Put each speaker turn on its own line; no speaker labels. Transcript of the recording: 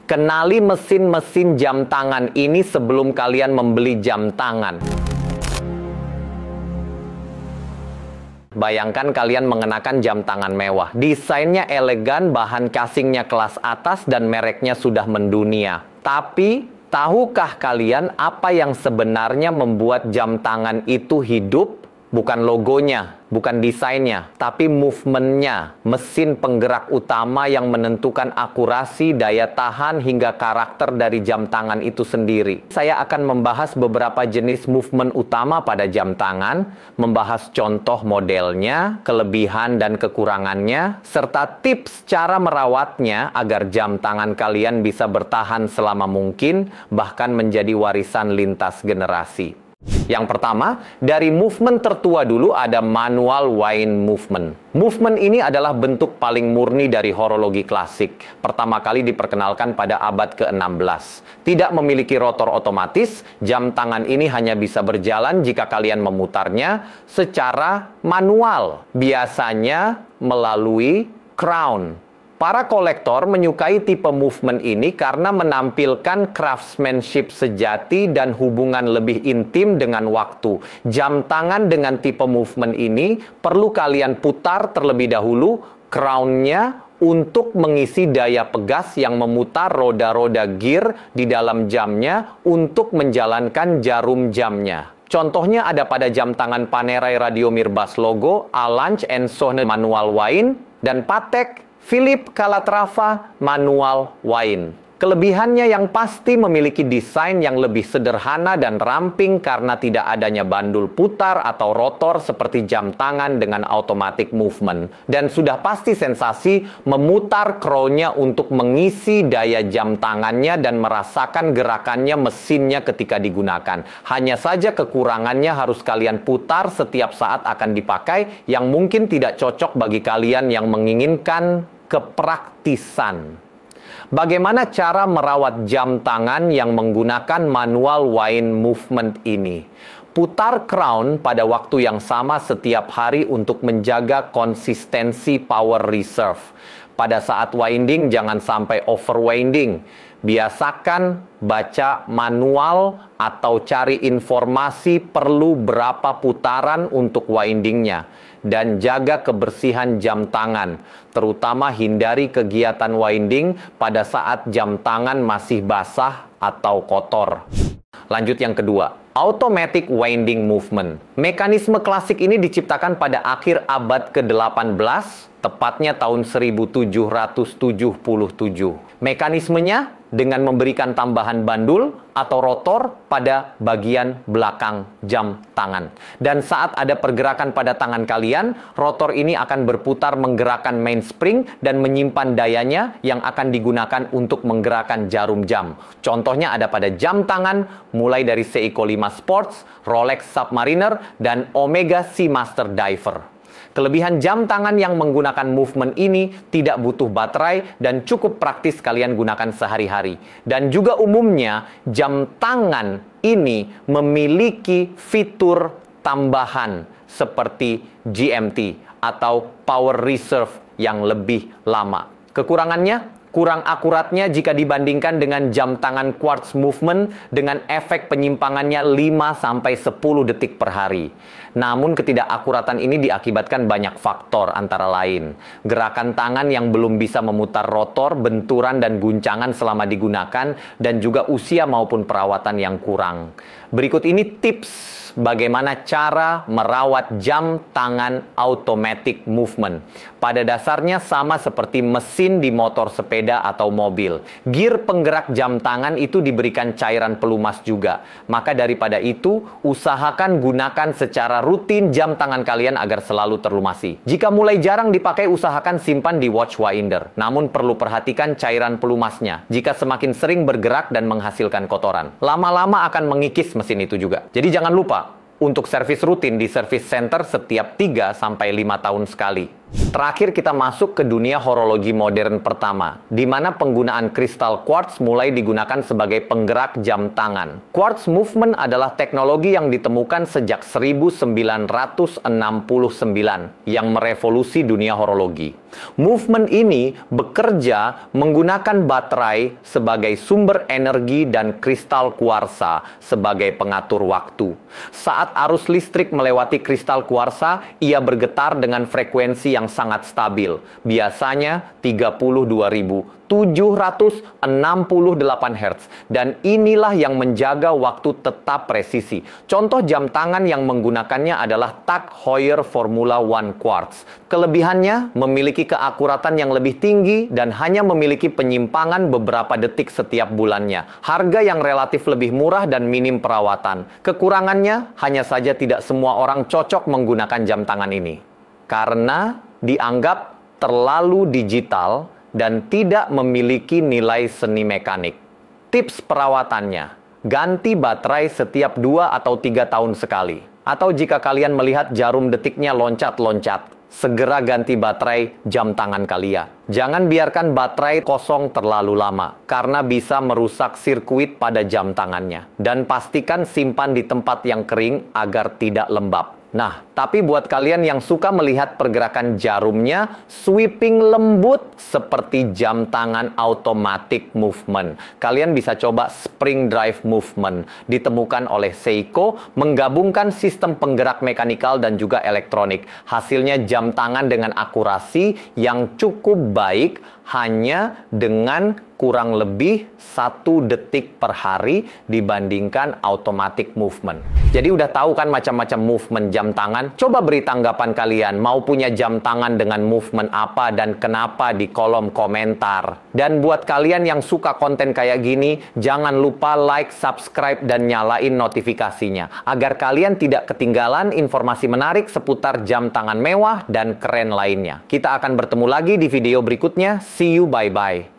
Kenali mesin-mesin jam tangan ini sebelum kalian membeli jam tangan. Bayangkan kalian mengenakan jam tangan mewah. Desainnya elegan, bahan casingnya kelas atas, dan mereknya sudah mendunia. Tapi, tahukah kalian apa yang sebenarnya membuat jam tangan itu hidup? Bukan logonya, bukan desainnya, tapi movementnya, mesin penggerak utama yang menentukan akurasi, daya tahan, hingga karakter dari jam tangan itu sendiri. Saya akan membahas beberapa jenis movement utama pada jam tangan, membahas contoh modelnya, kelebihan dan kekurangannya, serta tips cara merawatnya agar jam tangan kalian bisa bertahan selama mungkin, bahkan menjadi warisan lintas generasi. Yang pertama, dari movement tertua dulu ada manual wind movement. Movement ini adalah bentuk paling murni dari horologi klasik. Pertama kali diperkenalkan pada abad ke-16. Tidak memiliki rotor otomatis, jam tangan ini hanya bisa berjalan jika kalian memutarnya secara manual. Biasanya melalui crown. Para kolektor menyukai tipe movement ini karena menampilkan craftsmanship sejati dan hubungan lebih intim dengan waktu. Jam tangan dengan tipe movement ini perlu kalian putar terlebih dahulu crown-nya untuk mengisi daya pegas yang memutar roda-roda gear di dalam jamnya untuk menjalankan jarum jamnya. Contohnya ada pada jam tangan Panerai Radiomir Baslogo, Alange Ensone manual wind, dan Patek Philippe Calatrava manual wind. Kelebihannya yang pasti memiliki desain yang lebih sederhana dan ramping karena tidak adanya bandul putar atau rotor seperti jam tangan dengan automatic movement. Dan sudah pasti sensasi memutar crown-nya untuk mengisi daya jam tangannya dan merasakan gerakannya mesinnya ketika digunakan. Hanya saja kekurangannya harus kalian putar setiap saat akan dipakai yang mungkin tidak cocok bagi kalian yang menginginkan kepraktisan. Bagaimana cara merawat jam tangan yang menggunakan manual wind movement ini? Putar crown pada waktu yang sama setiap hari untuk menjaga konsistensi power reserve. Pada saat winding, jangan sampai overwinding. Biasakan baca manual atau cari informasi perlu berapa putaran untuk windingnya. Dan jaga kebersihan jam tangan, terutama hindari kegiatan winding pada saat jam tangan masih basah atau kotor. Lanjut yang kedua, automatic winding movement. Mekanisme klasik ini diciptakan pada akhir abad ke-18, tepatnya tahun 1777. Mekanismenya dengan memberikan tambahan bandul atau rotor pada bagian belakang jam tangan. Dan saat ada pergerakan pada tangan kalian, rotor ini akan berputar menggerakkan mainspring dan menyimpan dayanya yang akan digunakan untuk menggerakkan jarum jam. Contohnya ada pada jam tangan mulai dari Seiko 5 Sports, Rolex Submariner, dan Omega Seamaster Diver. Kelebihan jam tangan yang menggunakan movement ini tidak butuh baterai dan cukup praktis kalian gunakan sehari-hari. Dan juga umumnya jam tangan ini memiliki fitur tambahan seperti GMT atau power reserve yang lebih lama. Kekurangannya? Kurang akuratnya jika dibandingkan dengan jam tangan quartz movement dengan efek penyimpangannya 5-10 detik per hari. Namun ketidakakuratan ini diakibatkan banyak faktor antara lain. Gerakan tangan yang belum bisa memutar rotor, benturan dan guncangan selama digunakan, dan juga usia maupun perawatan yang kurang. Berikut ini tips bagaimana cara merawat jam tangan automatic movement. Pada dasarnya sama seperti mesin di motor sepeda atau mobil. Gear penggerak jam tangan itu diberikan cairan pelumas juga. Maka daripada itu, usahakan gunakan secara rutin jam tangan kalian agar selalu terlumasi. Jika mulai jarang dipakai, usahakan simpan di watch winder. Namun perlu perhatikan cairan pelumasnya. Jika semakin sering bergerak dan menghasilkan kotoran, lama-lama akan mengikis mesin itu juga. Jadi jangan lupa untuk servis rutin di service center setiap 3-5 tahun sekali. Terakhir kita masuk ke dunia horologi modern pertama, di mana penggunaan kristal quartz mulai digunakan sebagai penggerak jam tangan. Quartz movement adalah teknologi yang ditemukan sejak 1969 yang merevolusi dunia horologi. Movement ini bekerja menggunakan baterai sebagai sumber energi dan kristal kuarsa sebagai pengatur waktu. Saat arus listrik melewati kristal kuarsa, ia bergetar dengan frekuensi yang sangat stabil, biasanya 32.768 Hz, dan inilah yang menjaga waktu tetap presisi. Contoh jam tangan yang menggunakannya adalah Tag Heuer Formula One Quartz. Kelebihannya memiliki keakuratan yang lebih tinggi dan hanya memiliki penyimpangan beberapa detik setiap bulannya. Harga yang relatif lebih murah dan minim perawatan. Kekurangannya hanya saja tidak semua orang cocok menggunakan jam tangan ini, karena dianggap terlalu digital dan tidak memiliki nilai seni mekanik. Tips perawatannya: ganti baterai setiap 2 atau 3 tahun sekali. Atau jika kalian melihat jarum detiknya loncat-loncat, segera ganti baterai jam tangan kalian. Jangan biarkan baterai kosong terlalu lama, karena bisa merusak sirkuit pada jam tangannya. Dan pastikan simpan di tempat yang kering agar tidak lembab. Nah, tapi buat kalian yang suka melihat pergerakan jarumnya sweeping lembut seperti jam tangan automatic movement, kalian bisa coba spring drive movement. Ditemukan oleh Seiko, menggabungkan sistem penggerak mekanikal dan juga elektronik. Hasilnya jam tangan dengan akurasi yang cukup baik, hanya dengan kurang lebih 1 detik per hari dibandingkan automatic movement. Jadi udah tahu kan macam-macam movement jam tangan? Coba beri tanggapan kalian, mau punya jam tangan dengan movement apa dan kenapa di kolom komentar. Dan buat kalian yang suka konten kayak gini, jangan lupa like, subscribe, dan nyalain notifikasinya, agar kalian tidak ketinggalan informasi menarik seputar jam tangan mewah dan keren lainnya. Kita akan bertemu lagi di video berikutnya. See you, bye-bye.